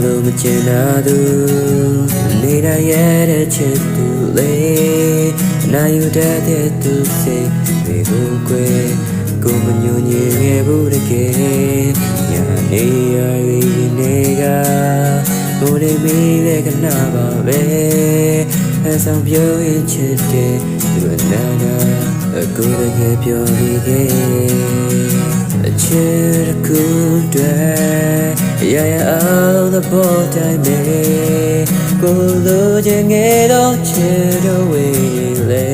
လို့မချင်တာသူနေတာရဲ့တဲ့ချစ်သူလေးနာယူတတ်တဲ့သူစိတ်တွေကိုကွယ်ကိုမညွန်ညင်ခဲ့ဘူးတကယ်ညာနေရည်နေကကိုယ်လေးမိတဲ့ကနာပါပဲအဆောင်ပြောရင်ချစ်တဲ့သူနာနာကိုယ်တကယ်ပြောပြီးခဲ့အချစ်ကူတဲ့ရရအောင်သဘောတိုင်းပဲကိုလိုချင်ခဲ့တော့ချစ်တော့ဝေးလေ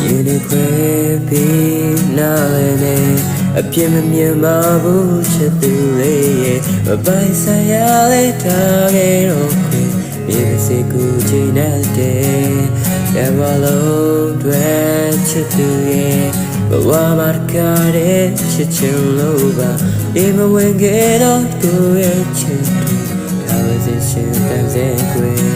ရင်းနေခွဲပြီးနားလည်းအပြစ်မမြင်ပါဘူးချစ်သူလေးရဲ့မပိုင်ဆိုင်ရလေထားခဲ့တော့ခွေမြေစိတ်ကိုချိန်တဲ့ရပါလုံးတွေချစ်သူရဲ့ဘဝမှာတခါတည်းချစ်ချင်လို့ပါဒီမဝင်ခဲ့တော့ကိုရဲ့ချစ်သူဒါပဲရှင်တန်စေခွေ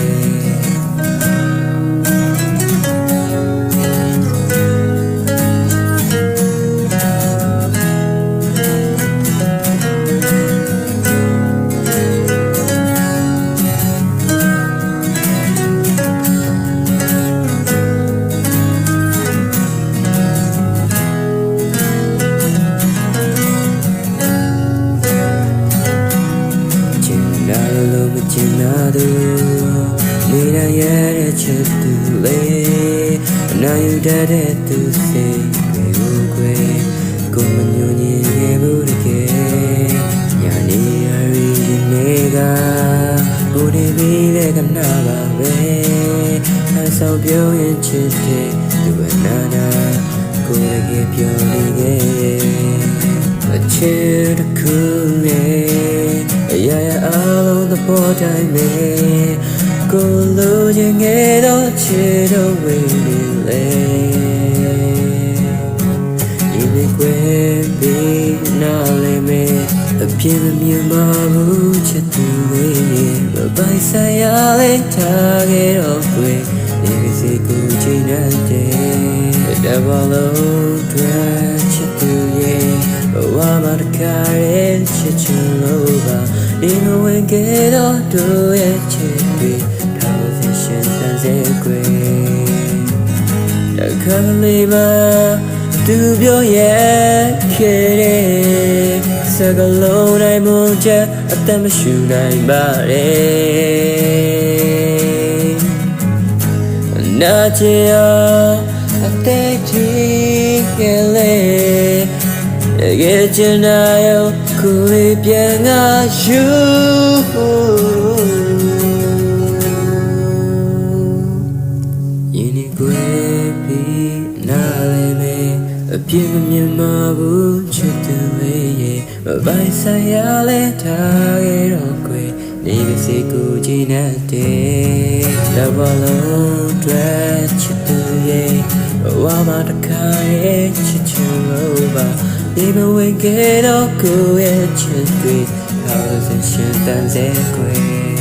ကျင်နာသူနေတာရဲ့ချစ်သူလေးအနာယူတတ်တဲ့သူစိတ်တွေကိုကွယ်ကိုမညွန်ညင်ခဲ့ဘူးတကယ်ညာနေရည်နေကကိုယ်တည်းပြီးတဲ့ကနာပါပဲအဆောင်ပြောရင်ချစ်တဲ့သူကနာနာကိုယ်တကယ်ပြောနေခဲ့အချစ်တစ်ခုနဲ့ရရအောင်သဘောတိုင်းပဲကိုလိုချင်ခဲ့တော့ချစ်တော့ဝေးလေဒီနေ့ကွယ်ပြီးနားလည်းမဲအပြင်းမမြင်ပါဘူးချစ်သူလေးမပိုင်ဆိုင်ရလဲထားခဲ့တော့ကွယ်ဒီစိတ်ကိုချိန်တဲ့တဘလုံးတွေချစ်သူရဲ့ဘဝမှာတခါရဲ့ချစ်ချင်လို့ပါဒီမဝင်ခဲ့တော့တို့ရဲ့ချစ်တွေဒါဝစီရှင်တန်စေခွေတခါလေးမှသူပြောရဲ့ခဲ့တဲ့စကလုံးတိုင်းမုန်းချက်အသက်မရှူနိုင်ပါနဲ့နာချင်အသက်ကြီးကလေးရဲ့ချင်နာရောကိုယ်လေးပြန်ငါယူရင်းနေကွယ်ပြီးနားလည်းပဲအပြစ်မမြင်ပါဘူးချစ်သူလေးရဲ့မပိုင်ဆိုင်ရလဲထားခဲ့တော့ကွယ်ဒီစိတ်ကိုကြည်နေတဲ့တဘလုံးတွေချစ်သူရဲ့ဘဝမှာတခါရဲ့ချစ်ချင်လို့ပါဒီမဝင်ခဲ့တော့ကိုယ့်ရဲ့ချစ်တွေဒါဝစီရှင်တန်စေခွေ